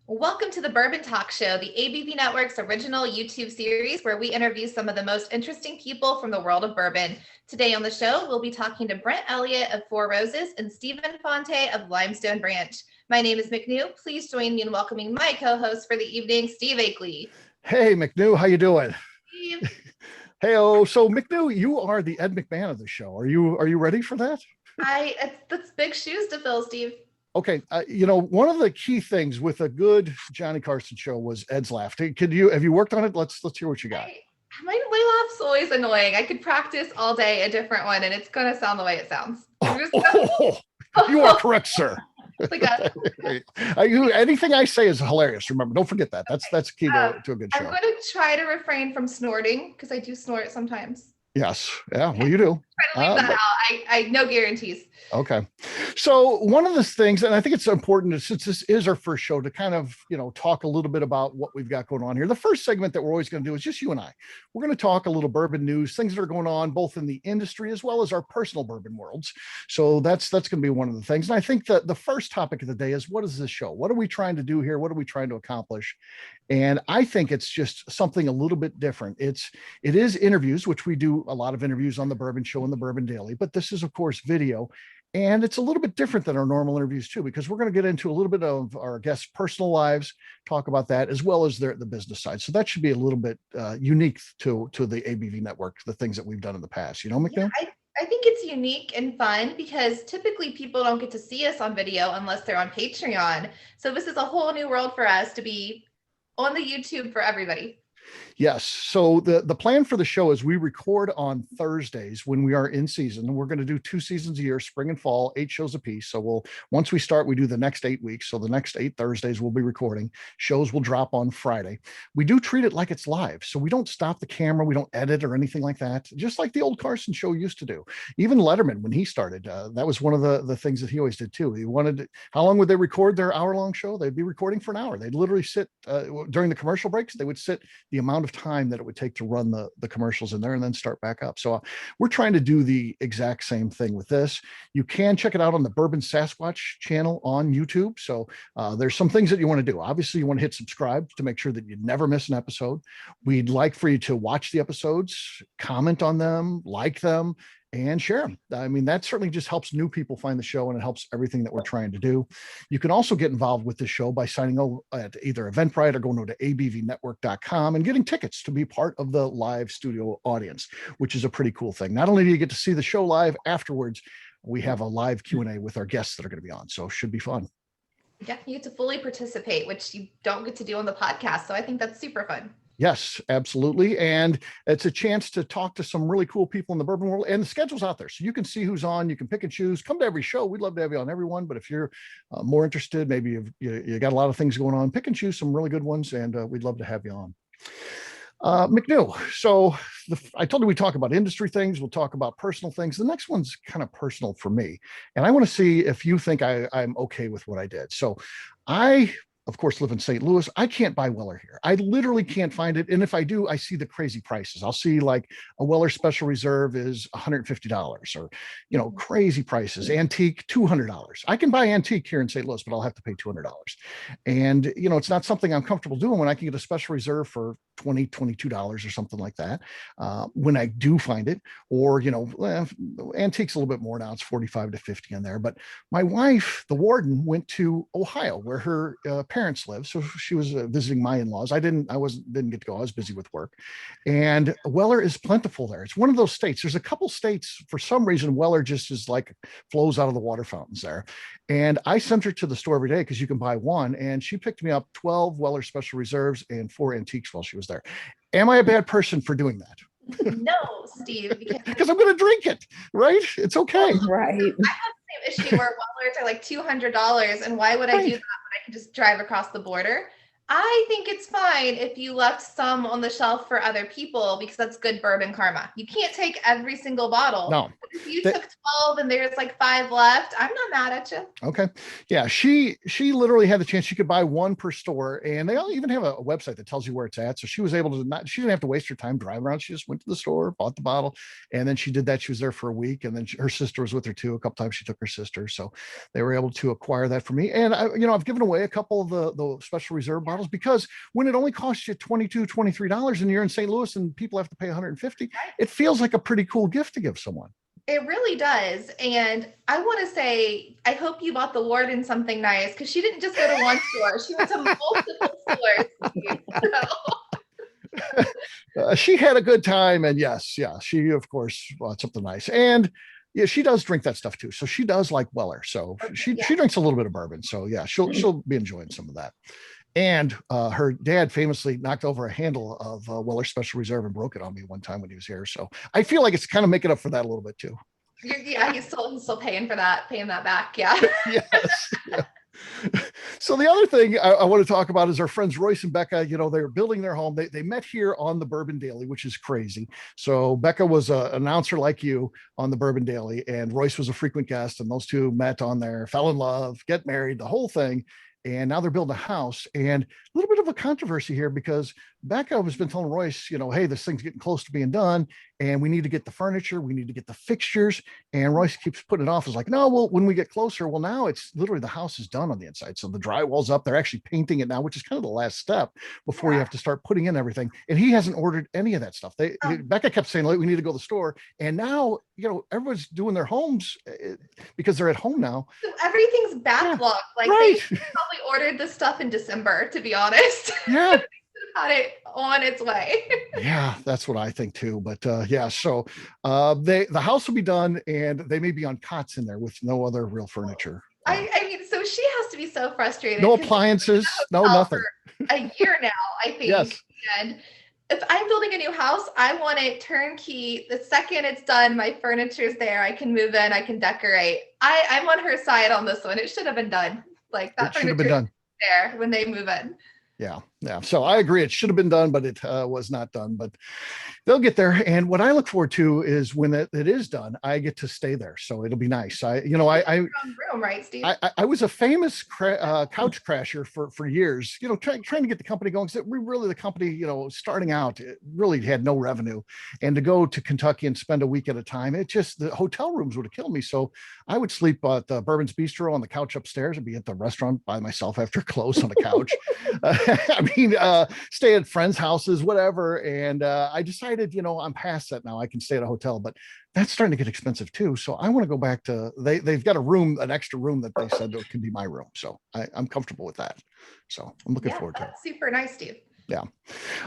Welcome to the Bourbon Talk Show, the ABV Network's original YouTube series where we interview some of the most interesting people from the world of bourbon. Today on the show, we'll be talking to Brent Elliott of Four Roses and Stephen Fante of Limestone Branch. My name is McNew. Please join me in welcoming my co-host for the evening, Steve Akeley. Hey, McNew, how you doing? Steve. Hey, so McNew, you are the Ed McMahon of the show. Are you ready for that? That's big shoes to fill, Steve. Okay, one of the key things with a good Johnny Carson show was Ed's laugh. Have you worked on it? Let's hear what you got. My laugh's always annoying. I could practice all day a different one, and it's gonna sound the way it sounds. You are correct, sir. Like Anything I say is hilarious. Remember, don't forget that. That's key to a good show. I'm going to try to refrain from snorting because I do snort sometimes. Yes. Yeah. Well, you do. Try to leave that out. I no guarantees. Okay. So one of the things, and I think it's important since this is our first show to kind of, talk a little bit about what we've got going on here. The first segment that we're always going to do is just you and I. We're going to talk a little bourbon news, things that are going on both in the industry as well as our personal bourbon worlds. So that's going to be one of the things. And I think that the first topic of the day is, what is this show? What are we trying to do here? What are we trying to accomplish? And I think it's just something a little bit different. It is interviews, which we do a lot of interviews on the Bourbon Show and the Bourbon Daily, but this is of course video. And it's a little bit different than our normal interviews too, because we're going to get into a little bit of our guests' personal lives, talk about that, as well as the business side. So that should be a little bit unique to the ABV network, the things that we've done in the past, McNeil? Yeah, I think it's unique and fun because typically people don't get to see us on video unless they're on Patreon. So this is a whole new world for us to be on the YouTube for everybody. Yes. So the plan for the show is we record on Thursdays when we are in season. We're going to do 2 seasons a year, spring and fall, 8 shows a piece. So once we start, we do the next 8 weeks. So the next 8 Thursdays we'll be recording. Shows will drop on Friday. We do treat it like it's live. So we don't stop the camera. We don't edit or anything like that. Just like the old Carson show used to do. Even Letterman, when he started, that was one of the things that he always did too. He wanted, how long would they record their hour-long show? They'd be recording for an hour. They'd literally sit during the commercial breaks. They would sit the amount of time that it would take to run the commercials in there and then start back up. So we're trying to do the exact same thing with this. You can check it out on the Bourbon Sasquatch channel on YouTube. So there's some things that you want to do. Obviously, you want to hit subscribe to make sure that you never miss an episode. We'd like for you to watch the episodes, comment on them, like them, and share them. I mean, that certainly just helps new people find the show, and it helps everything that we're trying to do. You can also get involved with the show by signing over at either Eventbrite or going over to abvnetwork.com and getting tickets to be part of the live studio audience, which is a pretty cool thing. Not only do you get to see the show live, afterwards, we have a live Q&A with our guests that are going to be on. So it should be fun. Yeah, you get to fully participate, which you don't get to do on the podcast. So I think that's super fun. Yes, absolutely. And it's a chance to talk to some really cool people in the bourbon world, and the schedule's out there. So you can see who's on, you can pick and choose, come to every show. We'd love to have you on every one, but if you're more interested, maybe you got a lot of things going on, pick and choose some really good ones, and we'd love to have you on. McNew, so I told you we talk about industry things, we'll talk about personal things. The next one's kind of personal for me, and I want to see if you think I'm okay with what I did. So I, of course, live in St. Louis. I can't buy Weller here. I literally can't find it. And if I do, I see the crazy prices. I'll see like a Weller Special Reserve is $150 or, crazy prices. Antique, $200. I can buy antique here in St. Louis, but I'll have to pay $200. And, it's not something I'm comfortable doing when I can get a Special Reserve for $20, $22 or something like that. When I do find it, or, antiques a little bit more now, it's 45 to 50 in there. But my wife, the warden, went to Ohio where her parents live. So she was visiting my in-laws. I didn't get to go. I was busy with work. And Weller is plentiful there. It's one of those states. There's a couple states, for some reason, Weller just is like flows out of the water fountains there. And I sent her to the store every day because you can buy one. And she picked me up 12 Weller Special Reserves and 4 antiques while she was there. Am I a bad person for doing that? No, Steve. Because I'm going to drink it, right? It's okay. Right. I have the same issue where Wellers are like $200, and why would I do that when I can just drive across the border? I think it's fine if you left some on the shelf for other people because that's good bourbon karma. You can't take every single bottle. No. If you took 12 and there's like 5 left, I'm not mad at you. Okay. Yeah. She literally had the chance. She could buy one per store, and they all even have a website that tells you where it's at. So she was able to she didn't have to waste her time driving around. She just went to the store, bought the bottle, and then she did that. She was there for a week, and then her sister was with her too. A couple times she took her sister. So they were able to acquire that for me. And I've given away a couple of the special reserve bottles because when it only costs you $22, $23 and you're in St. Louis and people have to pay $150, it feels like a pretty cool gift to give someone. It really does. And I want to say, I hope you bought the warden something nice because she didn't just go to one store. She went to multiple stores. She had a good time. And yes, yeah, she, of course, bought something nice. And yeah, she does drink that stuff too. So she does like Weller. So she drinks a little bit of bourbon. So yeah, she'll be enjoying some of that. And her dad famously knocked over a handle of Weller Special Reserve and broke it on me one time when he was here. So I feel like it's kind of making up for that a little bit too. Yeah, he's still paying that back. Yeah. Yes. Yeah. So the other thing I want to talk about is our friends Royce and Becca. They're building their home. They met here on the Bourbon Daily, which is crazy. So Becca was an announcer like you on the Bourbon Daily, and Royce was a frequent guest. And those two met on there, fell in love, get married, the whole thing. And now they're building a house, and a little bit of a controversy here because Becca has been telling Royce, hey, this thing's getting close to being done and we need to get the furniture, we need to get the fixtures. And Royce keeps putting it off. It's like, no, well, when we get closer, well, now it's literally the house is done on the inside. So the drywall's up. They're actually painting it now, which is kind of the last step before you have to start putting in everything. And he hasn't ordered any of that stuff. Becca kept saying, we need to go to the store. And now, everyone's doing their homes because they're at home now. So everything's backlogged. Like they probably ordered the stuff in December, to be honest. Yeah. Had it on its way. Yeah, that's what I think too. But so the house will be done, and they may be on cots in there with no other real furniture. I mean, so she has to be so frustrated. No appliances, no nothing. A year now, I think. Yes. And if I'm building a new house, I want it turnkey. The second it's done, my furniture's there. I can move in. I can decorate. I'm on her side on this one. It should have been done. Like that should have been done there when they move in. Yeah. So I agree. It should have been done, but it was not done. But they'll get there. And what I look forward to is when it is done, I get to stay there. So it'll be nice. Your own room, right, Steve? I was a famous couch crasher for years. Trying to get the company going. Because the company, starting out, it really had no revenue. And to go to Kentucky and spend a week at a time, the hotel rooms would have killed me. So I would sleep at the Bourbon's Bistro on the couch upstairs and be at the restaurant by myself after close on the couch. Stay at friends' houses, whatever. And I decided, I'm past that now. I can stay at a hotel, but that's starting to get expensive too. So I want to go back to, they've got an extra room that they said can be my room. So I'm comfortable with that. So I'm looking forward to it. Super nice, Steve. Yeah.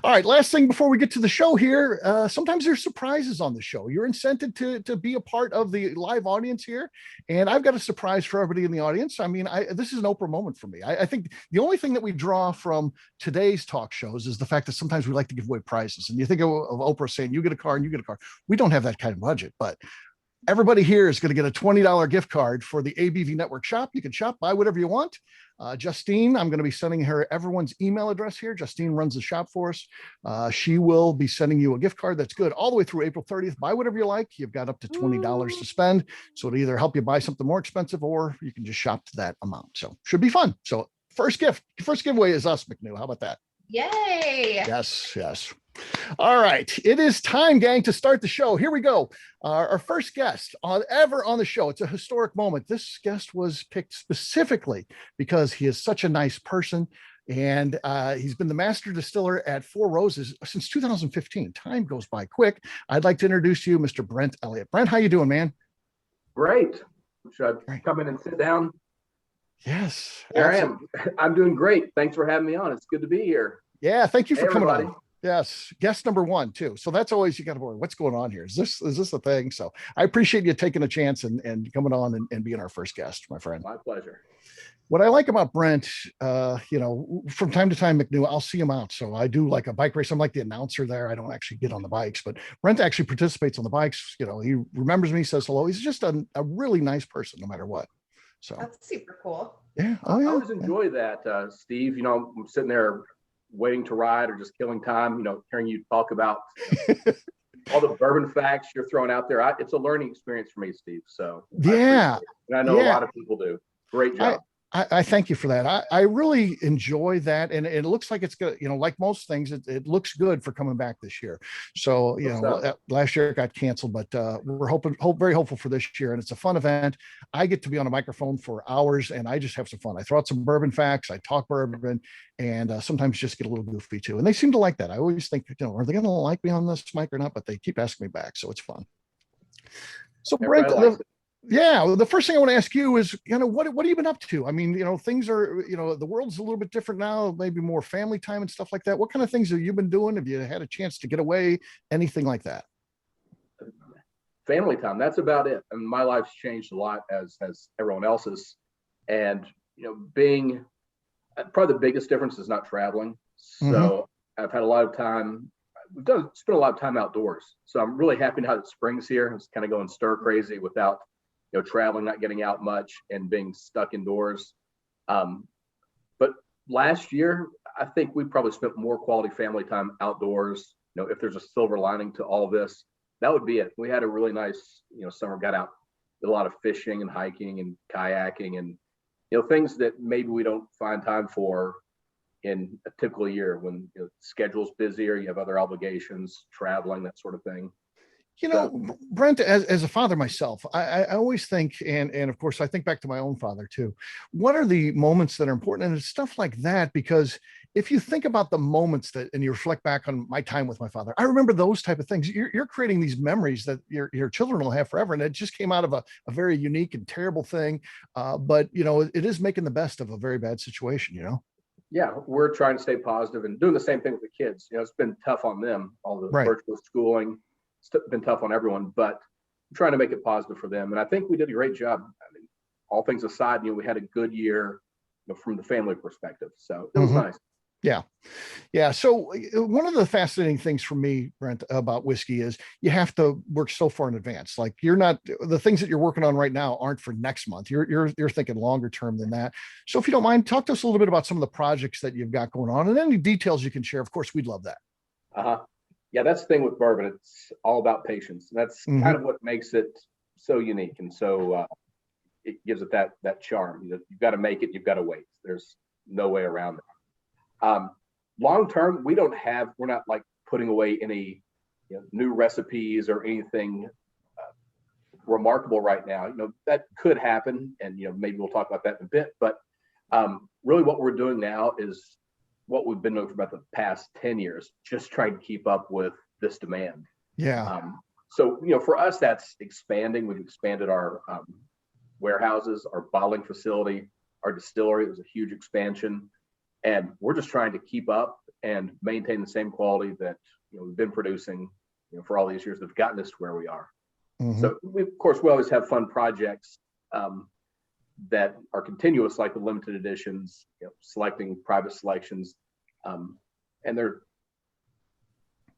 All right. Last thing before we get to the show here. Sometimes there's surprises on the show. You're incented to be a part of the live audience here. And I've got a surprise for everybody in the audience. I mean, this is an Oprah moment for me. I think the only thing that we draw from today's talk shows is the fact that sometimes we like to give away prizes. And you think of Oprah saying, you get a car and you get a car. We don't have that kind of budget, but everybody here is going to get a $20 gift card for the ABV Network shop. You can shop, buy whatever you want. Justine, I'm going to be sending her everyone's email address here. Justine runs the shop for us. She will be sending you a gift card that's good all the way through April 30th. Buy whatever you like. You've got up to $20 to spend. So it'll either help you buy something more expensive or you can just shop to that amount. So should be fun. So first giveaway is us, McNew. How about that? Yay. Yes. All right. It is time, gang, to start the show. Here we go. Our first guest ever on the show. It's a historic moment. This guest was picked specifically because he is such a nice person. And he's been the master distiller at Four Roses since 2015. Time goes by quick. I'd like to introduce you, Mr. Brent Elliott. Brent, how you doing, man? Great. Should I come in and sit down? Yes. Here I am. I'm doing great. Thanks for having me on. It's good to be here. Yeah, thank you for coming everybody. on. Yes, guest number one too. So that's always, you got to worry, what's going on here? Is this a thing? So I appreciate you taking a chance and coming on and being our first guest, my friend. My pleasure. What I like about Brent, from time to time, McNew, I'll see him out. So I do like a bike race. I'm like the announcer there. I don't actually get on the bikes, but Brent actually participates on the bikes. He remembers me, says hello. He's just a really nice person, no matter what. So that's super cool. Yeah. I always enjoy that, Steve. I'm sitting there waiting to ride or just killing time, hearing you talk about all the bourbon facts you're throwing out there. It's a learning experience for me, Steve. So I appreciate it. And I know a lot of people do. Great job. I thank you for that. I really enjoy that. And it looks like it's good. Like most things, it looks good for coming back this year. So, last year it got canceled, but we're very hopeful for this year. And it's a fun event. I get to be on a microphone for hours and I just have some fun. I throw out some bourbon facts. I talk bourbon and sometimes just get a little goofy too. And they seem to like that. I always think, are they going to like me on this mic or not? But they keep asking me back. So it's fun. So Brent, yeah, the first thing I want to ask you is, what have you been up to? I mean, things are, the world's a little bit different now, maybe more family time and stuff like that. What kind of things have you been doing? Have you had a chance to get away? Anything like that? Family time. That's about it. And my life's changed a lot as everyone else's. And, being probably the biggest difference is not traveling. So I've had a lot of time. Spent a lot of time outdoors. So I'm really happy now that spring's here. It's kind of going stir crazy without traveling, not getting out much and being stuck indoors. But last year, I think we probably spent more quality family time outdoors. If there's a silver lining to all this, that would be it. We had a really nice, summer, got out, did a lot of fishing and hiking and kayaking and, things that maybe we don't find time for in a typical year when schedule's busy or you have other obligations, traveling, that sort of thing. Brent, as a father myself, I always think, and of course, I think back to my own father too. What are the moments that are important? And it's stuff like that, because if you think about the moments and you reflect back on my time with my father, I remember those type of things. You're creating these memories that your children will have forever. And it just came out of a very unique and terrible thing. But, it is making the best of a very bad situation, Yeah, we're trying to stay positive and doing the same thing with the kids. It's been tough on them, all the virtual schooling. It's been tough on everyone, but I'm trying to make it positive for them. And I think we did a great job. I mean, all things aside, we had a good year from the family perspective. So it was nice. Yeah. Yeah. So one of the fascinating things for me, Brent, about whiskey is you have to work so far in advance. Like the things that you're working on right now aren't for next month. You're thinking longer term than that. So if you don't mind, talk to us a little bit about some of the projects that you've got going on and any details you can share. Of course, we'd love that. Yeah, that's the thing with bourbon. It's all about patience. And that's kind of what makes it so unique. And so it gives it that charm. You've got to make it. You've got to wait. There's no way around it. Long term, we're not like putting away any new recipes or anything remarkable right now. That could happen. And, maybe we'll talk about that in a bit. But really what we're doing now is what we've been doing for about the past 10 years, just trying to keep up with this demand. Yeah. So, for us, that's expanding. We've expanded our warehouses, our bottling facility, our distillery. It was a huge expansion. And we're just trying to keep up and maintain the same quality that we've been producing for all these years that have gotten us to where we are. So, of course, we always have fun projects that are continuous, like the limited editions, selecting private selections. And they're,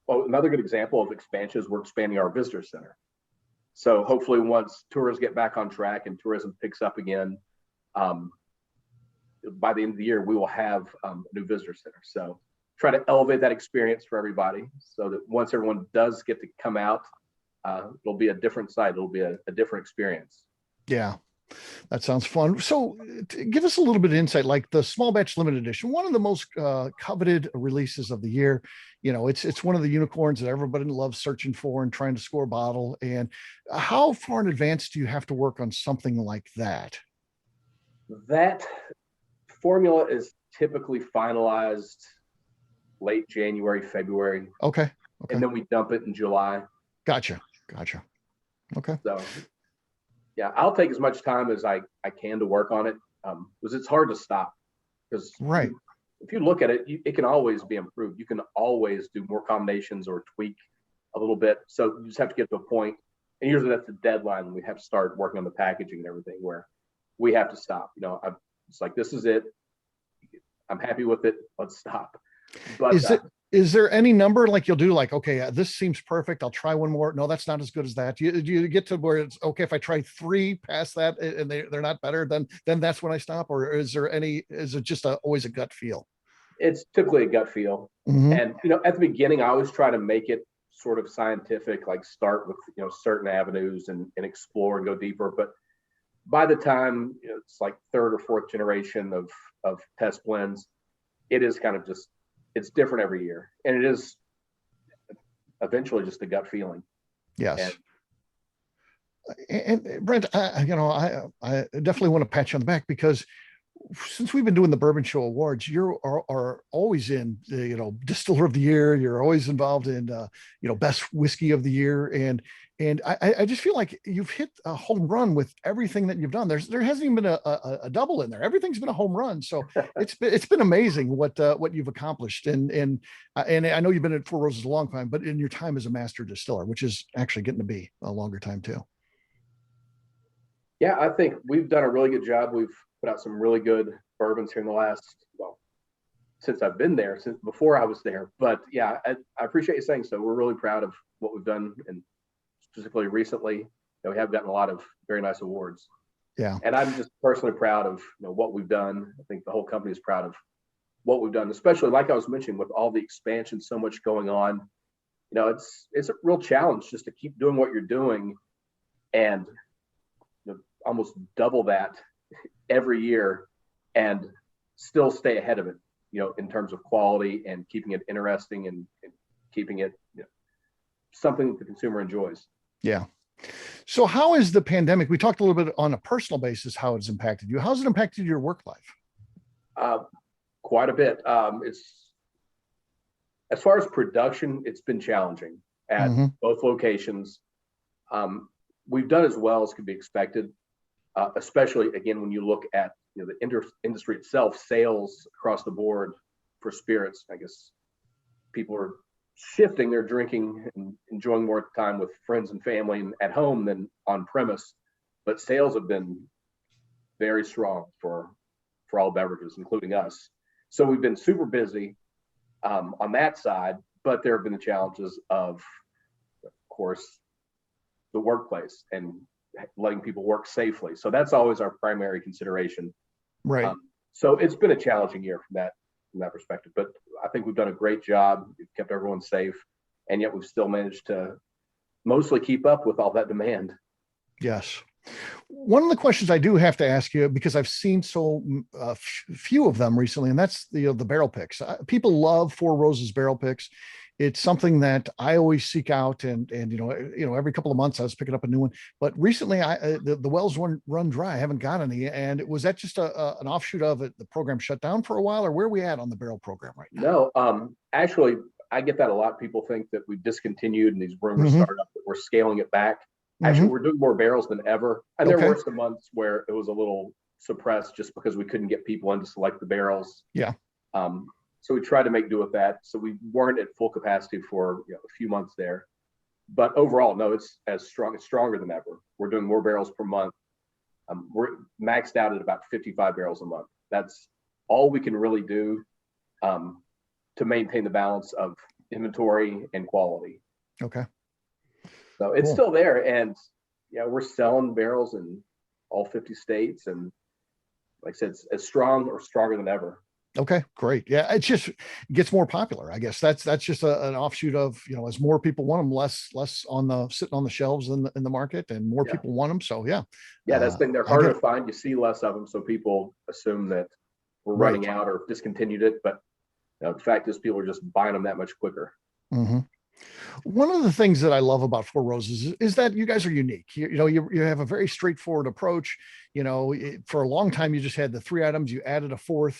another good example of expansion is we're expanding our visitor center. So hopefully once tours get back on track and tourism picks up again, by the end of the year, we will have a new visitor center. So try to elevate that experience for everybody so that once everyone does get to come out, it'll be a different site. It'll be a different experience. Yeah. That sounds fun. So give us a little bit of insight, like the small batch limited edition, one of the most coveted releases of the year. It's one of the unicorns that everybody loves searching for and trying to score a bottle. And how far in advance do you have to work on something like that? That formula is typically finalized late January, February. Okay. And then we dump it in July. Gotcha. Okay. So yeah, I'll take as much time as I can to work on it, because it's hard to stop. Because if you look at it, it can always be improved. You can always do more combinations or tweak a little bit. So you just have to get to a point, and usually that's the deadline when we have to start working on the packaging and everything, where we have to stop. It's like, this is it. I'm happy with it. Let's stop. But Is there any number like you'll do like, okay, this seems perfect. I'll try one more. No, that's not as good as that. Do you get to where it's okay if I try three past that and they're not better, then that's when I stop? Or is it just always a gut feel? It's typically a gut feel. Mhm. And, at the beginning, I always try to make it sort of scientific, like start with, certain avenues and explore and go deeper. But by the time it's like third or fourth generation of test blends, it is kind of just, it's different every year. And it is eventually just a gut feeling. Yes. And Brent, I definitely want to pat you on the back because since we've been doing the Bourbon Show Awards, are always in the Distiller of the Year. You're always involved in Best Whiskey of the Year, and I just feel like you've hit a home run with everything that you've done. There hasn't even been a double in there. Everything's been a home run. So it's been amazing what you've accomplished. And I know you've been at Four Roses a long time, but in your time as a master distiller, which is actually getting to be a longer time too. Yeah, I think we've done a really good job. We've put out some really good bourbons here in the last, since I've been there, since before I was there. But yeah, I appreciate you saying so. We're really proud of what we've done, and specifically recently, we have gotten a lot of very nice awards. Yeah. And I'm just personally proud of what we've done. I think the whole company is proud of what we've done, especially like I was mentioning with all the expansion, so much going on. It's a real challenge just to keep doing what you're doing and almost double that every year and still stay ahead of it, in terms of quality and keeping it interesting and keeping it something that the consumer enjoys. Yeah. So how is the pandemic, we talked a little bit on a personal basis, how it's impacted you. How's it impacted your work life? Quite a bit. It's, as far as production, it's been challenging at both locations. We've done as well as could be expected. Especially again, when you look at the industry itself, sales across the board for spirits, I guess people are shifting their drinking and enjoying more time with friends and family and at home than on premise. But sales have been very strong for all beverages, including us. So we've been super busy on that side, but there have been the challenges of course, the workplace and letting people work safely. So that's always our primary consideration. Right. So it's been a challenging year from that perspective, but I think we've done a great job. We've kept everyone safe, and yet we've still managed to mostly keep up with all that demand. Yes. One of the questions I do have to ask you, because I've seen so few of them recently, and that's the barrel picks. People love Four Roses barrel picks. It's something that I always seek out, and every couple of months I was picking up a new one. But recently, the wells run dry. I haven't got any. And was that just an offshoot of it? The program shut down for a while, or where are we at on the barrel program right now? No, actually, I get that a lot. People think that we've discontinued, and these rumors start up that we're scaling it back. Actually, we're doing more barrels than ever. And there were some months where it was a little suppressed just because we couldn't get people in to select the barrels. Yeah. So we tried to make do with that. So we weren't at full capacity for a few months there. But overall, no, it's stronger than ever. We're doing more barrels per month. We're maxed out at about 55 barrels a month. That's all we can really do to maintain the balance of inventory and quality. Okay. So it's still there, and we're selling barrels in all 50 states, and like I said, it's as strong or stronger than ever. Okay, great. Yeah, it just gets more popular. I guess that's just an offshoot of as more people want them, less sitting on the shelves in the market, and more people want them. So yeah, that's the thing. They're harder to find. You see less of them, so people assume that we're running out or discontinued it. But the fact is, people are just buying them that much quicker. Mm-hmm. One of the things that I love about Four Roses is that you guys are unique. You have a very straightforward approach. For a long time, you just had the 3 items. You added a 4th,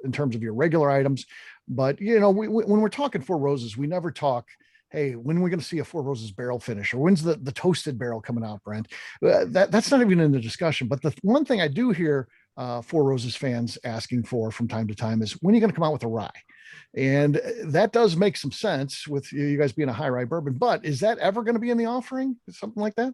in terms of your regular items. But, when we're talking Four Roses, we never talk, hey, when are we going to see a Four Roses barrel finish, or when's the toasted barrel coming out, Brent? That's not even in the discussion. But the one thing I do hear Four Roses fans asking for from time to time is, when are you going to come out with a rye? And that does make some sense with you guys being a high rye bourbon, but is that ever going to be in the offering? Something like that?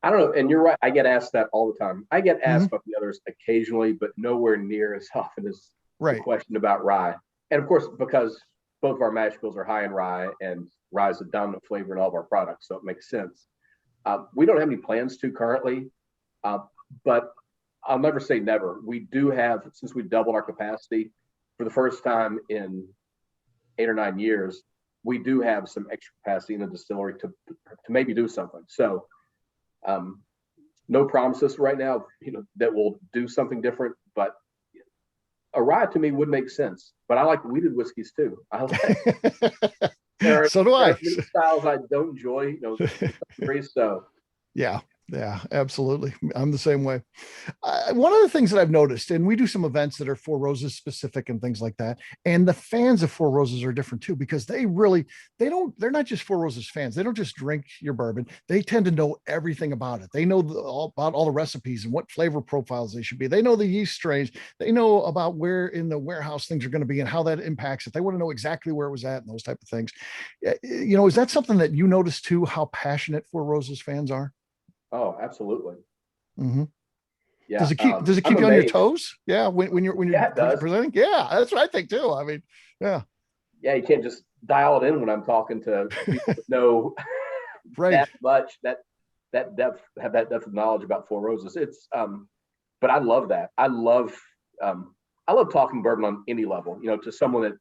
I don't know. And you're right. I get asked that all the time. I get asked about the others occasionally, but nowhere near as often as the question about rye. And of course, because both of our mash bills are high in rye, and rye is a dominant flavor in all of our products, so it makes sense. We don't have any plans to currently, but I'll never say never. We do have, since we doubled our capacity for the first time in 8 or 9 years, we do have some extra capacity in the distillery to maybe do something. So no promises right now, that we'll do something different, but a rye to me would make sense. But I like wheated whiskeys too. I like So do I. There are many styles I don't enjoy, so Yeah, absolutely. I'm the same way. One of the things that I've noticed, and we do some events that are Four Roses specific and things like that, and the fans of Four Roses are different too, because they're not just Four Roses fans. They don't just drink your bourbon. They tend to know everything about it. They know about all the recipes and what flavor profiles they should be. They know the yeast strains. They know about where in the warehouse things are going to be and how that impacts it. They want to know exactly where it was at and those type of things. Is that something that you notice too, how passionate Four Roses fans are? Oh, absolutely. Mm-hmm. Yeah. Does it keep you on your toes? Yeah. When you're presenting? Yeah, that's what I think too. I mean, yeah. Yeah, you can't just dial it in when I'm talking to people that know right. that much, that depth, have that depth of knowledge about Four Roses. It's but I love that. I love talking bourbon on any level, to someone that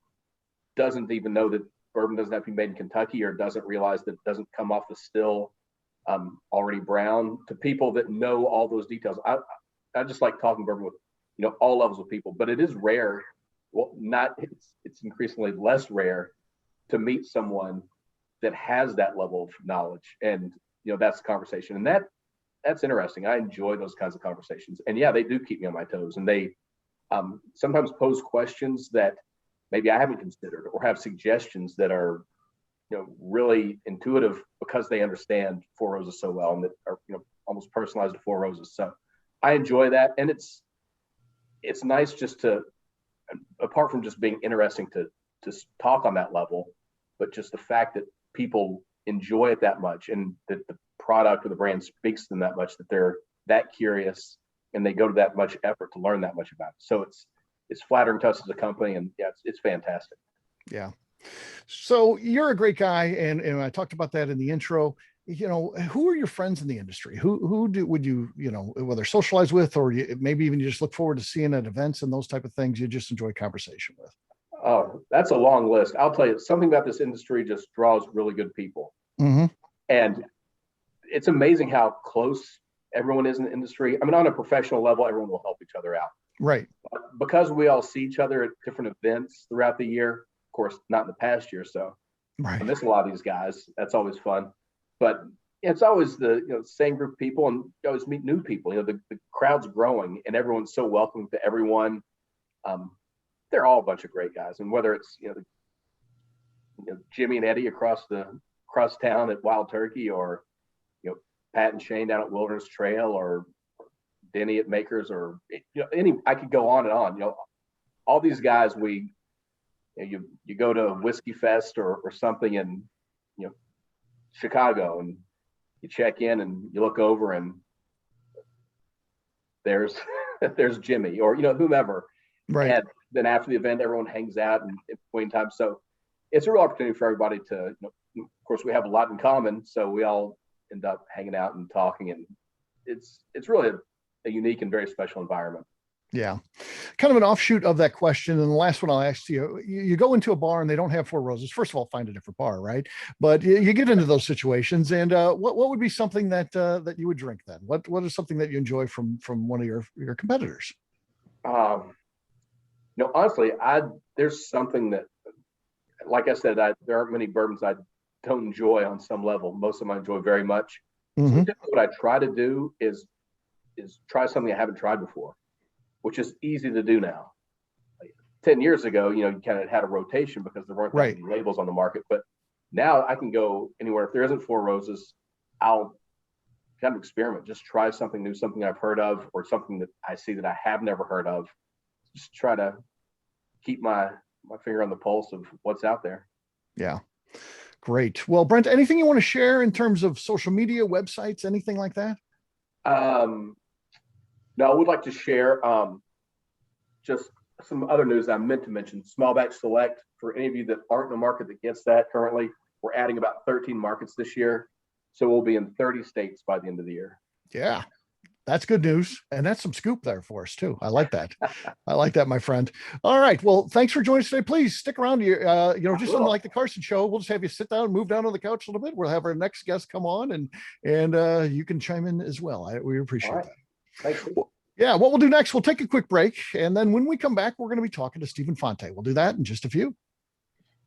doesn't even know that bourbon doesn't have to be made in Kentucky, or doesn't realize that it doesn't come off the still already brown, to people that know all those details. I just like talking bourbon with all levels of people, but it is rare. Well, it's increasingly less rare to meet someone that has that level of knowledge, and that's the conversation, and that's interesting. I enjoy those kinds of conversations, and yeah, they do keep me on my toes, and they sometimes pose questions that maybe I haven't considered, or have suggestions that are really intuitive, because they understand Four Roses so well, and that are almost personalized to Four Roses. So I enjoy that, and it's nice just to, apart from just being interesting to talk on that level, but just the fact that people enjoy it that much, and that the product or the brand speaks to them that much, that they're that curious and they go to that much effort to learn that much about it. So it's flattering to us as a company, and yeah, it's fantastic. Yeah. So you're a great guy, and I talked about that in the intro. Who are your friends in the industry? Would you whether socialize with, or maybe even you just look forward to seeing at events and those type of things, you just enjoy conversation with? Oh, that's a long list. I'll tell you, something about this industry just draws really good people. Mm-hmm. And it's amazing how close everyone is in the industry. I mean, on a professional level, everyone will help each other out. Right. But because we all see each other at different events throughout the year, of course, not in the past year, so right. I miss a lot of these guys. That's always fun. But it's always the same group of people, and you always meet new people. The crowd's growing, and everyone's so welcoming to everyone. They're all a bunch of great guys, and whether it's Jimmy and Eddie across town at Wild Turkey, or Pat and Shane down at Wilderness Trail, or Denny at Makers, or I could go on and on. All these guys, you go to Whiskey Fest or something in Chicago, and you check in and you look over, and there's Jimmy, or whomever. Right. And then after the event, everyone hangs out and in between time. So it's a real opportunity for everybody to, of course, we have a lot in common, so we all end up hanging out and talking, and it's really a unique and very special environment. Yeah. Kind of an offshoot of that question. And the last one I'll ask you go into a bar and they don't have Four Roses. First of all, find a different bar, right? But you get into those situations, and what would be something that you would drink then? What is something that you enjoy from one of your competitors? Honestly, there's something that, like I said, there aren't many bourbons I don't enjoy on some level. Most of them I enjoy very much. Mm-hmm. So what I try to do is try something I haven't tried before, which is easy to do now. 10 years ago, you kind of had a rotation because there weren't that many labels on the market. But now I can go anywhere. If there isn't Four Roses, I'll kind of experiment, just try something new, something I've heard of, or something that I see that I have never heard of. Just try to keep my finger on the pulse of what's out there. Yeah. Great. Well, Brent, anything you want to share in terms of social media, websites, anything like that? No, I would like to share just some other news I meant to mention, Small Batch Select, for any of you that aren't in the market that gets that currently, we're adding about 13 markets this year. So we'll be in 30 states by the end of the year. Yeah. That's good news. And that's some scoop there for us too. I like that. I like that, my friend. All right. Well, thanks for joining us today. Please stick around here. Just like the Carson show, we'll just have you sit down and move down on the couch a little bit. We'll have our next guest come on and you can chime in as well. We appreciate that. Thanks. Yeah. What we'll do next, we'll take a quick break. And then when we come back, we're going to be talking to Stephen Fante. We'll do that in just a few.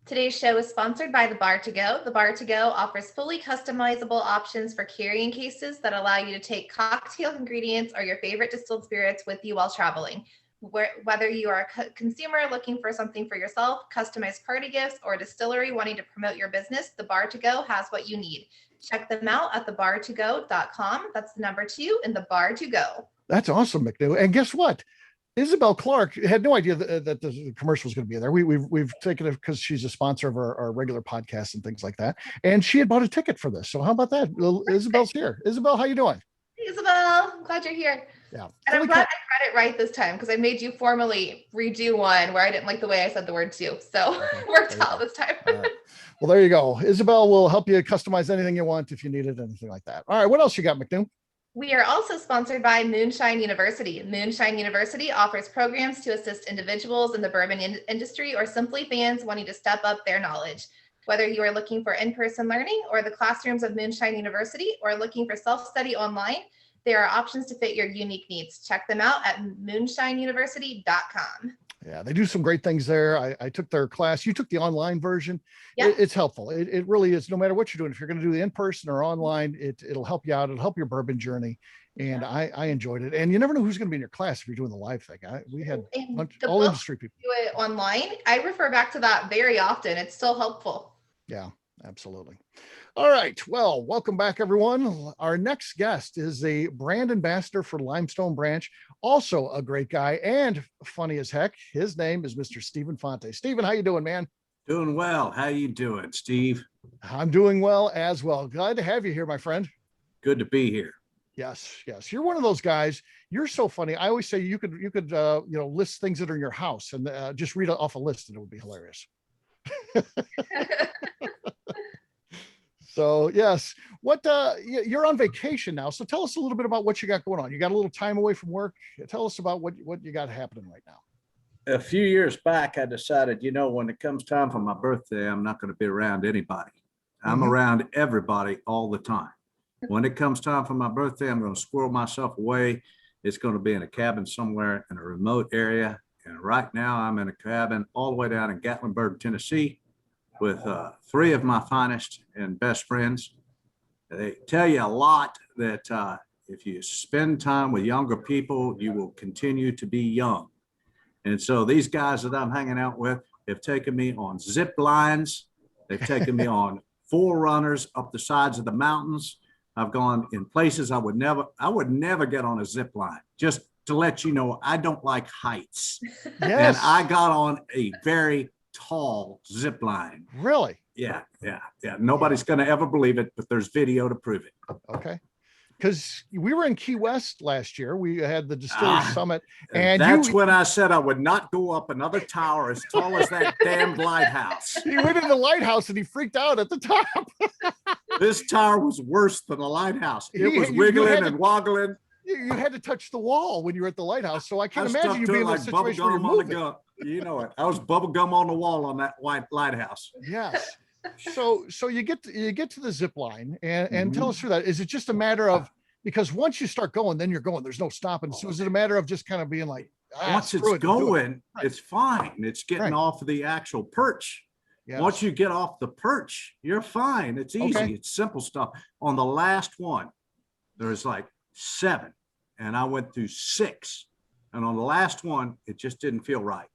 Today's show is sponsored by The Bar to Go. The Bar to Go offers fully customizable options for carrying cases that allow you to take cocktail ingredients or your favorite distilled spirits with you while traveling. Whether you are a consumer looking for something for yourself, customized party gifts, or a distillery wanting to promote your business, The Bar to Go has what you need. Check them out at thebar2go.com. That's the number 2 in The Bar to Go. That's awesome, McNew. And guess what? Isabel Clark had no idea that the commercial was going to be there. We've taken it because she's a sponsor of our regular podcast and things like that. And she had bought a ticket for this. So how about that? Isabel's here. Isabel, how you doing? Hey, Isabel, I'm glad you're here. Yeah. And I'm glad I read it right this time because I made you formally redo one where I didn't like the way I said the word "to." So it worked out this time. Right. Well, there you go. Isabel will help you customize anything you want if you need it, anything like that. All right. What else you got, McNew? We are also sponsored by Moonshine University. Moonshine University offers programs to assist individuals in the bourbon industry or simply fans wanting to step up their knowledge. Whether you are looking for in-person learning or the classrooms of Moonshine University or looking for self-study online, there are options to fit your unique needs. Check them out at moonshineuniversity.com. Yeah, they do some great things there. I took their class. You took the online version. Yeah. It's helpful. It really is. No matter what you're doing, if you're going to do the in-person or online, it'll help you out. It'll help your bourbon journey. And I enjoyed it. And you never know who's going to be in your class if you're doing the live thing. We had all industry people do it online. I refer back to that very often. It's so helpful. Yeah, absolutely. All right. Well, welcome back, everyone. Our next guest is a brand ambassador for Limestone Branch, also a great guy and funny as heck. His name is Mr. Stephen Fante. Stephen, how you doing, man? Doing well. How you doing, Steve? I'm doing well as well. Glad to have you here, my friend. Good to be here. Yes. You're one of those guys. You're so funny. I always say you could list things that are in your house and just read off a list and it would be hilarious. So yes, you're on vacation now. So tell us a little bit about what you got going on. You got a little time away from work. Tell us about what you got happening right now. A few years back, I decided, when it comes time for my birthday, I'm not going to be around anybody. I'm around everybody all the time. When it comes time for my birthday, I'm going to squirrel myself away. It's going to be in a cabin somewhere in a remote area. And right now I'm in a cabin all the way down in Gatlinburg, Tennessee, with 3 of my finest and best friends. They tell you a lot that if you spend time with younger people, you will continue to be young. And so these guys that I'm hanging out with have taken me on zip lines. They've taken me on 4Runners up the sides of the mountains. I've gone in places I would never get on a zip line. Just to let you know, I don't like heights. Yes. And I got on a very tall zip line. Really? Yeah. Nobody's going to ever believe it, but there's video to prove it. Okay. Because we were in Key West last year. We had the Distillery Summit. And that's when I said I would not go up another tower as tall as that damned lighthouse. He went in the lighthouse and he freaked out at the top. This tower was worse than a lighthouse. It was wiggling and woggling. You had to touch the wall when you were at the lighthouse. So I can't imagine you being in a situation where you're moving. You know it. I was bubble gum on the wall on that white lighthouse. Yes. So you get to the zip line and tell us through that. Is it just a matter of, because once you start going, then you're going, there's no stopping. So is it a matter of just kind of being like, once it's going, it's fine. It's getting off of the actual perch. Yes. Once you get off the perch, you're fine. It's easy. Okay. It's simple stuff. On the last one, there's like 7 and I went through 6. And on the last one, it just didn't feel right.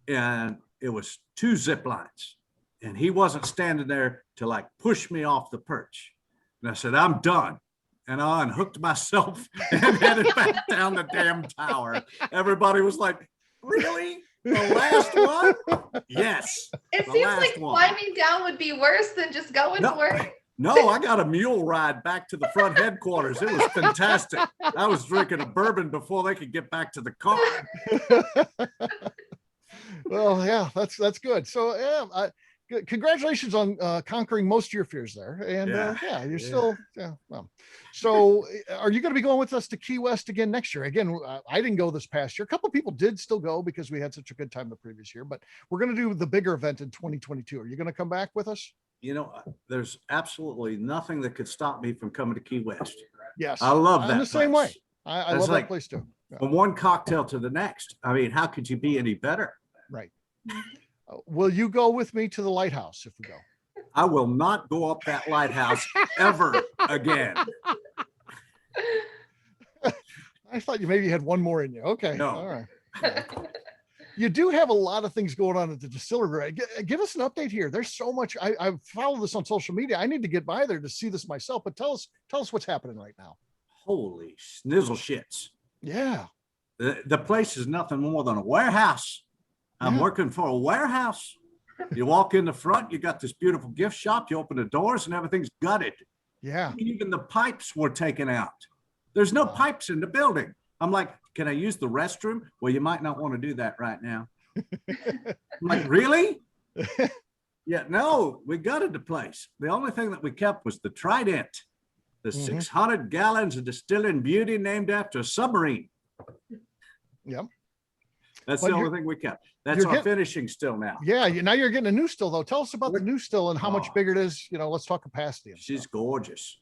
And it was 2 zip lines. And he wasn't standing there to like push me off the perch. And I said, I'm done. And I unhooked myself and headed back down the damn tower. Everybody was like, really? The last one? Yes. It seems like climbing down would be worse than just going for it. No, I got a mule ride back to the front headquarters. It was fantastic. I was drinking a bourbon before they could get back to the car. Well, yeah, that's good. So yeah, congratulations on conquering most of your fears there. And yeah, you're still well. So are you going to be going with us to Key West again next year? Again, I didn't go this past year. A couple of people did still go because we had such a good time the previous year, but we're going to do the bigger event in 2022. Are you going to come back with us? There's absolutely nothing that could stop me from coming to Key West. Yes. I love that. I'm the same way. I love like, that place too. Yeah. From one cocktail to the next. I mean, how could you be any better? Right. Will you go with me to the lighthouse if we go? I will not go up that lighthouse ever again. I thought you maybe had one more in you. Okay. No. All right. Yeah. You do have a lot of things going on at the distillery. Give us an update here. There's so much. I follow this on social media. I need to get by there to see this myself, but tell us what's happening right now. Holy snizzle shits. Yeah. The place is nothing more than a warehouse. I'm working for a warehouse. You walk in the front, you got this beautiful gift shop. You open the doors and everything's gutted. Yeah. Even the pipes were taken out. There's no pipes in the building. I'm like, can I use the restroom? Well, you might not want to do that right now. I'm like, really? Yeah, no, we gutted the place. The only thing that we kept was the Trident, the 600 gallons of distilling beauty named after a submarine. Yep. That's the only thing we kept. That's our finishing still now. Yeah, now you're getting a new still though. Tell us about the new still and how much bigger it is. Let's talk capacity. She's gorgeous.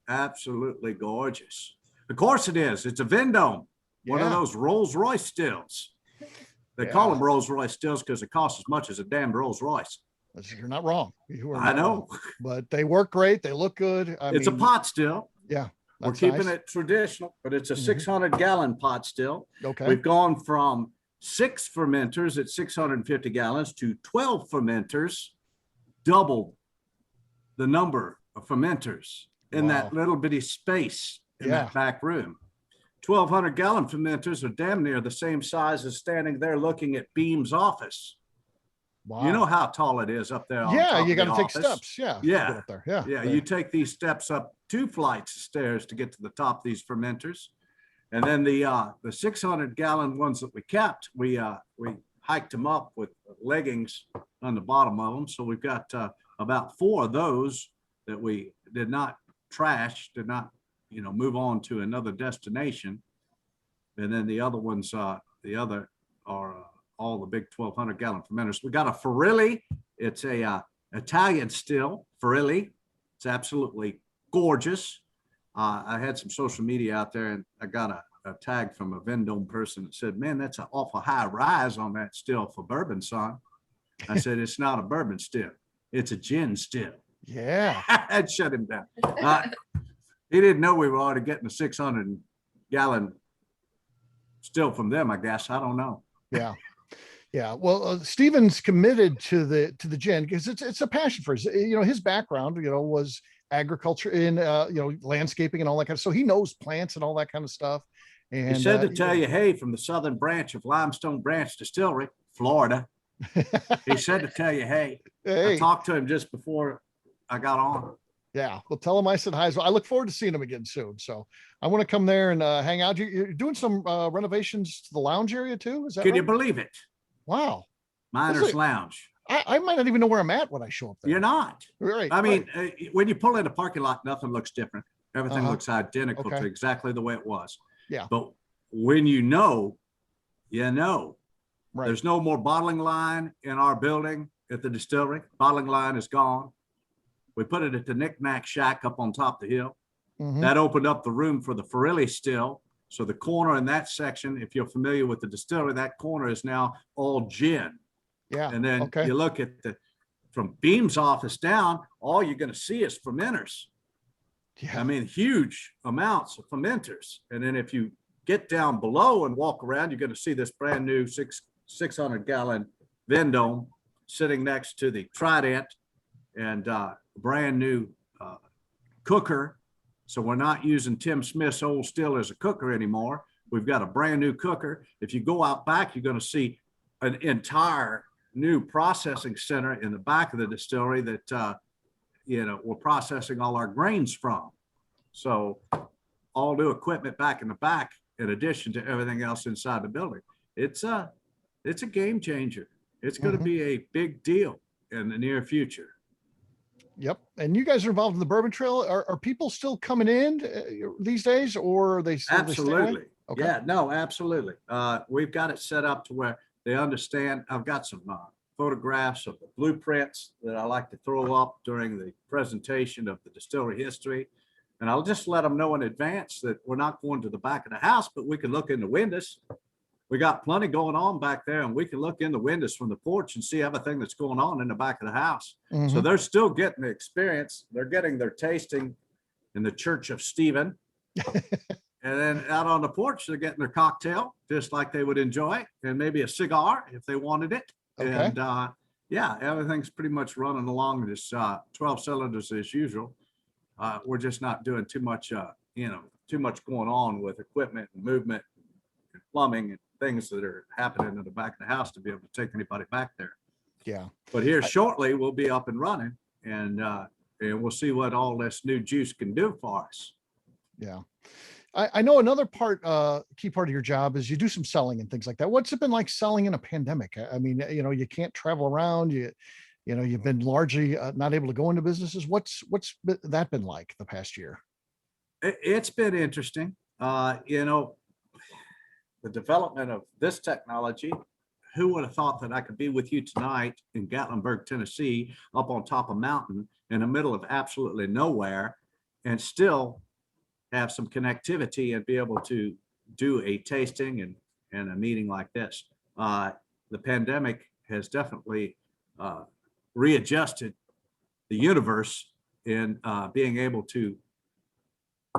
Absolutely gorgeous. Of course it is. It's a Vendome, one of those Rolls Royce stills. They call them Rolls Royce stills because it costs as much as a damn Rolls Royce. You're not wrong. I know. Wrong. But they work great. They look good. It's a pot still. Yeah. We're keeping it traditional, but it's a 600 gallon pot still. Okay. We've gone from 6 fermenters at 650 gallons to 12 fermenters, double the number of fermenters in that little bitty space in that back room. 1,200 gallon fermenters are damn near the same size as standing there looking at Beam's office. Wow. You know how tall it is up there. Yeah, you got to take steps. Yeah. Get up there. Yeah. You take these steps up 2 flights of stairs to get to the top of these fermenters. And then the 600 gallon ones that we kept, we hiked them up with leggings on the bottom of them. So we've got about 4 of those that we did not trash, did not, move on to another destination. And then the other ones, are all the big 1,200 gallon fermenters. We got a Farilli. It's a Italian still, Farilli. It's absolutely gorgeous. I had some social media out there and I got a tag from a Vendome person that said, man, that's an awful high rise on that still for bourbon, son. I said, it's not a bourbon still. It's a gin still. Yeah. That shut him down. He didn't know we were already getting a 600 gallon still from them, I guess. I don't know. Yeah. Yeah. Well, Stephen's committed to the gin because it's a passion for his, his background, was agriculture in, landscaping and all that kind of, so he knows plants and all that kind of stuff. And he said to tell you, hey, from the southern branch of Limestone Branch Distillery, Florida. He said to tell you, hey. I talked to him just before I got on. Yeah, well, tell him I said hi. So I look forward to seeing him again soon. So I want to come there and hang out. You're doing some renovations to the lounge area too. Is that Can you believe it? Wow. Miners Lounge. I might not even know where I'm at when I show up there. You're not. Right. I mean, when you pull in a parking lot, nothing looks different. Everything looks identical to exactly the way it was. Yeah. But when you know. Right. There's no more bottling line in our building at the distillery. Bottling line is gone. We put it at the Knick-Knack Shack up on top of the hill. That opened up the room for the Farilli still. So the corner in that section, if you're familiar with the distillery, that corner is now all gin. Yeah. And then you look at from Beam's office down, all you're going to see is fermenters. Yeah. I mean, huge amounts of fermenters. And then if you get down below and walk around, you're going to see this brand new 600 gallon Vendome sitting next to the Trident and brand new cooker. So we're not using Tim Smith's old still as a cooker anymore. We've got a brand new cooker. If you go out back, you're going to see an entire new processing center in the back of the distillery that, we're processing all our grains from. So all new equipment back in the back, in addition to everything else inside the building. It's a game changer. It's going to be a big deal in the near future. Yep. And you guys are involved in the Bourbon Trail. Are people still coming in these days, or are they still Absolutely. Okay. Yeah, no, absolutely. We've got it set up to where they understand. I've got some photographs of the blueprints that I like to throw up during the presentation of the distillery history. And I'll just let them know in advance that we're not going to the back of the house, but we can look in the windows. We got plenty going on back there, and we can look in the windows from the porch and see everything that's going on in the back of the house. So they're still getting the experience. They're getting their tasting in the Church of Stephen. And then out on the porch, they're getting their cocktail, just like they would enjoy, and maybe a cigar if they wanted it. Okay. And yeah, everything's pretty much running along this 12 cylinders as usual. We're just not doing too much, too much going on with equipment and movement and plumbing and things that are happening in the back of the house to be able to take anybody back there. Yeah. But here shortly, we'll be up and running, and we'll see what all this new juice can do for us. Yeah. I know another key part of your job is you do some selling and things like that. What's it been like selling in a pandemic? I mean, you can't travel around. You've been largely not able to go into businesses. What's that been like the past year? It's been interesting. The development of this technology. Who would have thought that I could be with you tonight in Gatlinburg, Tennessee, up on top of a mountain in the middle of absolutely nowhere, and still have some connectivity and be able to do a tasting and a meeting like this. The pandemic has definitely readjusted the universe in being able to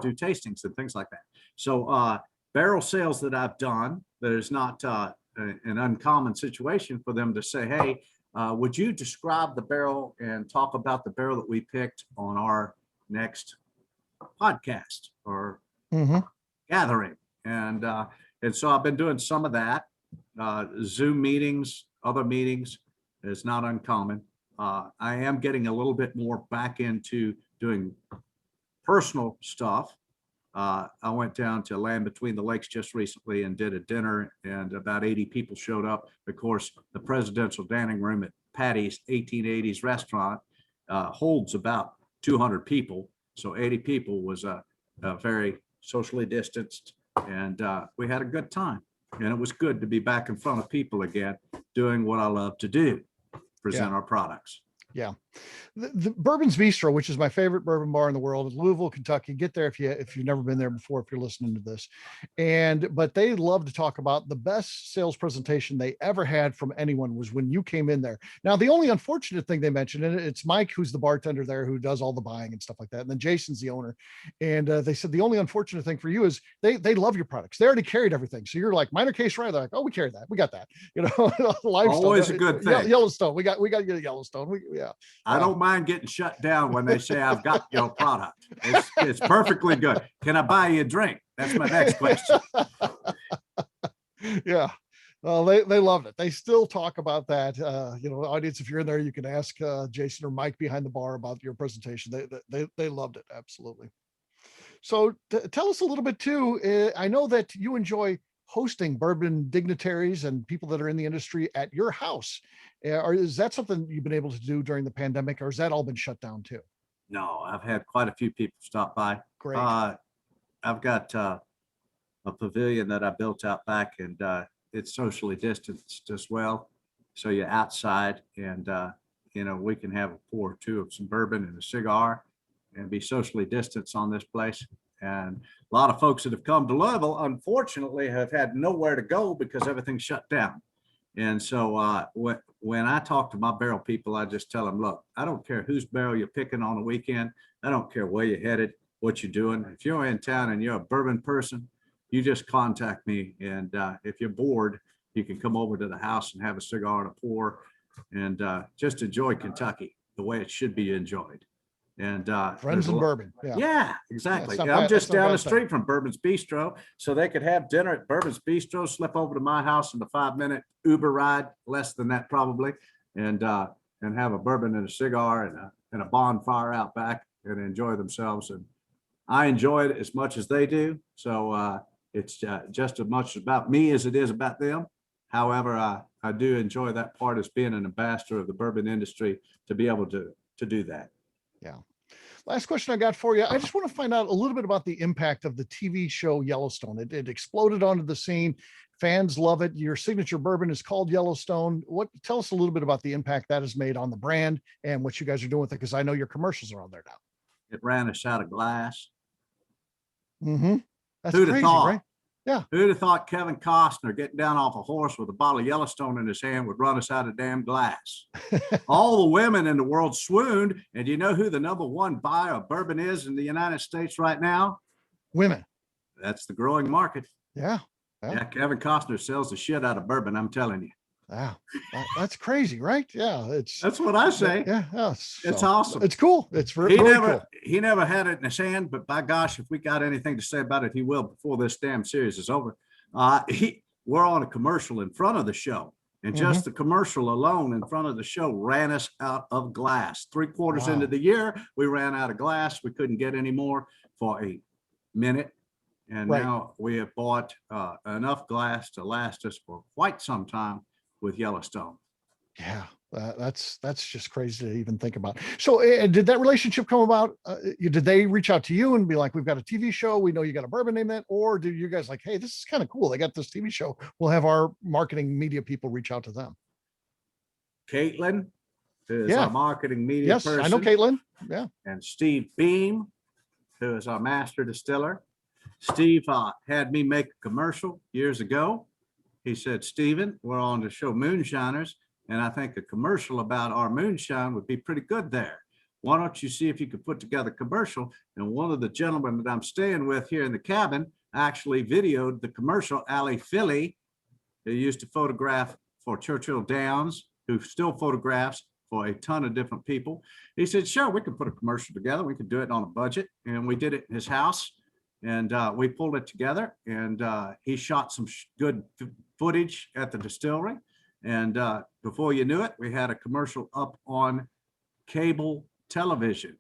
do tastings and things like that. So barrel sales that I've done, that is not an uncommon situation for them to say, hey, would you describe the barrel and talk about the barrel that we picked on our next podcast or gathering? And so I've been doing some of that. Zoom meetings, other meetings is not uncommon. I am getting a little bit more back into doing personal stuff. I went down to Land Between the Lakes just recently and did a dinner, and about 80 people showed up. Of course, the presidential dining room at Patty's 1880s restaurant holds about 200 people. So 80 people was a very socially distanced, and we had a good time. And it was good to be back in front of people again, doing what I love to do, present our products. Yeah. The Bourbon's Bistro, which is my favorite bourbon bar in the world, in Louisville, Kentucky. Get there if you've never been there before, if you're listening to this. But they love to talk about the best sales presentation they ever had from anyone was when you came in there. Now, the only unfortunate thing they mentioned, and it's Mike, who's the bartender there, who does all the buying and stuff like that. And then Jason's the owner. And they said the only unfortunate thing for you is they love your products. They already carried everything. So you're like, minor case, right? They're like, oh, we carried that. We got that. Limestone. Always a good thing. Yellowstone. We got to get a Yellowstone. Yeah. I don't mind getting shut down when they say I've got your product. It's perfectly good. Can I buy you a drink? That's my next question. Yeah. Well, they loved it. They still talk about that. Audience, if you're in there, you can ask Jason or Mike behind the bar about your presentation. They loved it. Absolutely. So tell us a little bit too. I know that you enjoy hosting bourbon dignitaries and people that are in the industry at your house. Or is that something you've been able to do during the pandemic, or has that all been shut down too? No, I've had quite a few people stop by. Great. I've got a pavilion that I built out back, and it's socially distanced as well. So you're outside, and we can have a pour or two of some bourbon and a cigar and be socially distanced on this place. And a lot of folks that have come to Louisville, unfortunately, have had nowhere to go because everything's shut down. And so when I talk to my barrel people, I just tell them, look, I don't care whose barrel you're picking on the weekend. I don't care where you're headed, what you're doing. If you're in town and you're a bourbon person, you just contact me. And if you're bored, you can come over to the house and have a cigar and a pour and just enjoy Kentucky the way it should be enjoyed. And friends and bourbon. Yeah, exactly. Yeah, I'm just down the street from Bourbon's Bistro, so they could have dinner at Bourbon's Bistro, slip over to my house in the 5-minute Uber ride, less than that probably, and have a bourbon and a cigar and a bonfire out back and enjoy themselves. And I enjoy it as much as they do. So it's just as much about me as it is about them. However, I do enjoy that part as being an ambassador of the bourbon industry to be able to do that. Yeah. Last question I got for you. I just want to find out a little bit about the impact of the TV show Yellowstone. It exploded onto the scene. Fans love it. Your signature bourbon is called Yellowstone. Tell us a little bit about the impact that has made on the brand and what you guys are doing with it, because I know your commercials are on there now. It ran us out of glass. Mm-hmm. That's Who'd have crazy, thought? right? Yeah. Who'd have thought Kevin Costner getting down off a horse with a bottle of Yellowstone in his hand would run us out of damn glass? All the women in the world swooned. And you know who the #1 buyer of bourbon is in the United States right now? Women. That's the growing market. Yeah. Yeah, Kevin Costner sells the shit out of bourbon, I'm telling you. Wow. That's crazy, right? Yeah. That's what I say. Yeah. It's awesome. It's cool. It's very cool. He never had it in his hand, but by gosh, if we got anything to say about it, he will before this damn series is over. We're on a commercial in front of the show, and just the commercial alone in front of the show ran us out of glass. 3/4 into the year, we ran out of glass. We couldn't get any more for a minute. And now we have bought enough glass to last us for quite some time with Yellowstone. Yeah, that's just crazy to even think about. So did that relationship come about? Did they reach out to you and be like, we've got a TV show, we know you got a bourbon name that, or did you guys like, hey, this is kind of cool, they got this TV show, we'll have our marketing media people reach out to them? Caitlin is our marketing media person. Yes, I know Caitlin. Yeah. And Steve Beam, who is our master distiller. Steve had me make a commercial years ago. He said, Steven, we're on the show Moonshiners, and I think a commercial about our moonshine would be pretty good there. Why don't you see if you could put together a commercial? And one of the gentlemen that I'm staying with here in the cabin actually videoed the commercial. Ali Philly, who used to photograph for Churchill Downs, who still photographs for a ton of different people. He said, sure, we could put a commercial together. We could do it on a budget. And we did it in his house. And we pulled it together, and he shot some good footage at the distillery. And before you knew it, we had a commercial up on cable television.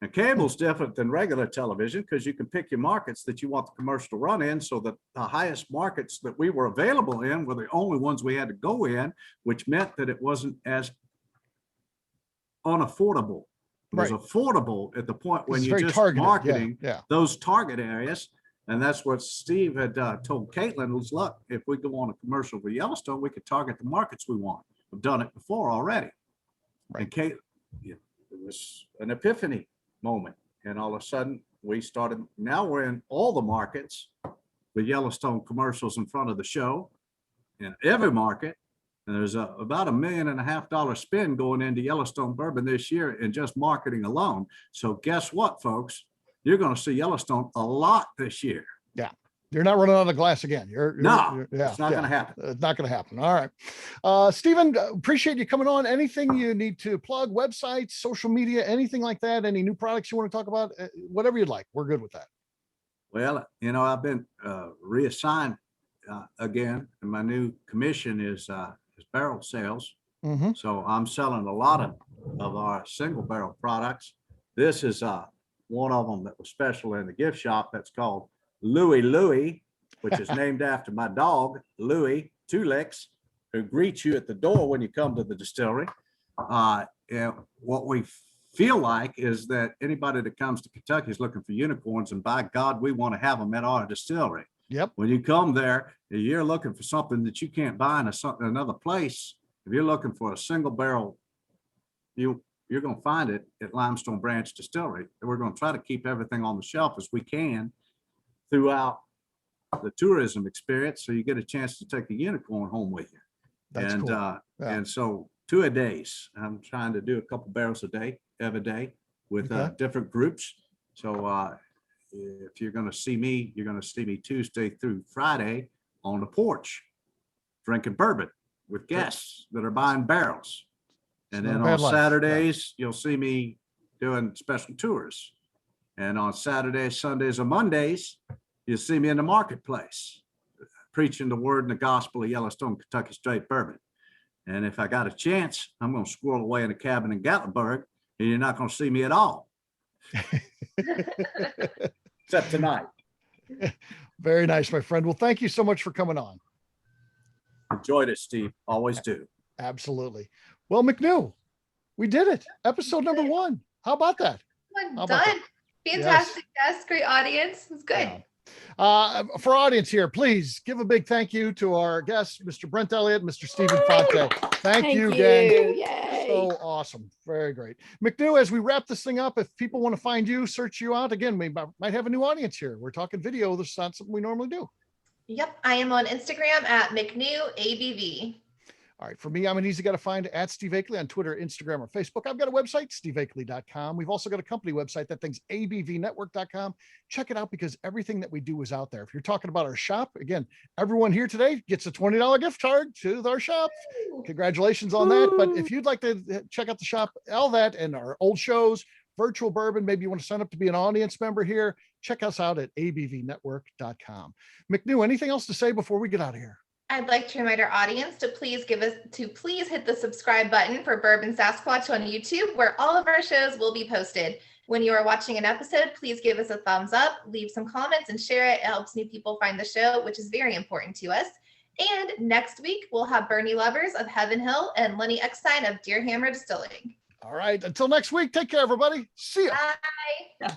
Now, cable's different than regular television because you can pick your markets that you want the commercial to run in. So that the highest markets that we were available in were the only ones we had to go in, which meant that it wasn't as unaffordable. It was affordable at the point when you're just marketing those target areas. And that's what Steve had told Caitlin was, look, if we go on a commercial for Yellowstone, we could target the markets we want. We've done it before already. And Kate, it was an epiphany moment. And all of a sudden we started, now we're in all the markets with Yellowstone commercials in front of the show in every market. And there's about $1.5 million spend going into Yellowstone bourbon this year in just marketing alone. So guess what, folks? You're going to see Yellowstone a lot this year. Yeah. You're not running out of glass again. It's not going to happen. It's not going to happen. All right. Steven, appreciate you coming on. Anything you need to plug, websites, social media, anything like that? Any new products you want to talk about? Whatever you'd like. We're good with that. Well, I've been reassigned again, and my new commission is barrel sales. So I'm selling a lot of our single barrel products. This is one of them that was special in the gift shop. That's called Louie, which is named after my dog, Louie Two Licks, who greets you at the door when you come to the distillery. And what we feel like is that anybody that comes to Kentucky is looking for unicorns, and by God, we want to have them at our distillery. Yep. When you come there, if you're looking for something that you can't buy in another place, if you're looking for a single barrel, you're going to find it at Limestone Branch Distillery. And we're going to try to keep everything on the shelf as we can throughout the tourism experience, so you get a chance to take a unicorn home with you. That's cool. And so 2 a days. I'm trying to do a couple barrels a day, every day, with different groups. So if you're going to see me, you're going to see me Tuesday through Friday on the porch, drinking bourbon with guests that are buying barrels. And then on Saturdays, you'll see me doing special tours. And on Saturdays, Sundays, and Mondays, you'll see me in the marketplace, preaching the word and the gospel of Yellowstone, Kentucky straight bourbon. And if I got a chance, I'm going to squirrel away in a cabin in Gatlinburg, and you're not going to see me at all. Except tonight. Very nice, my friend. Well, thank you so much for coming on. Enjoyed it, Steve. Always do. Absolutely. Well, McNew, we did it. Episode number 1. How about that? How about Done. Fantastic guest, great audience. It was good. Yeah. For our audience here, please give a big thank you to our guests, Mr. Brent Elliott, Mr. Stephen Fante. Thank you again. Yay. So awesome. Very great. McNew, as we wrap this thing up, if people want to find you, search you out, again, we might have a new audience here. We're talking video. This is not something we normally do. Yep, I am on Instagram at McNew ABV. All right. For me, I'm an easy guy to find at Steve Akeley on Twitter, Instagram, or Facebook. I've got a website, steveakeley.com. We've also got a company website. That thing's abvnetwork.com. Check it out because everything that we do is out there. If you're talking about our shop, again, everyone here today gets a $20 gift card to our shop. Congratulations on that. But if you'd like to check out the shop, all that and our old shows, virtual bourbon, maybe you want to sign up to be an audience member here, check us out at abvnetwork.com. McNew, anything else to say before we get out of here? I'd like to remind our audience to please hit the subscribe button for Bourbon Sasquatch on YouTube, where all of our shows will be posted. When you are watching an episode, please give us a thumbs up, leave some comments, and share it. It helps new people find the show, which is very important to us. And next week, we'll have Bernie Lovers of Heaven Hill and Lenny Eckstein of Deer Hammer Distilling. All right. Until next week, take care, everybody. See ya. Bye.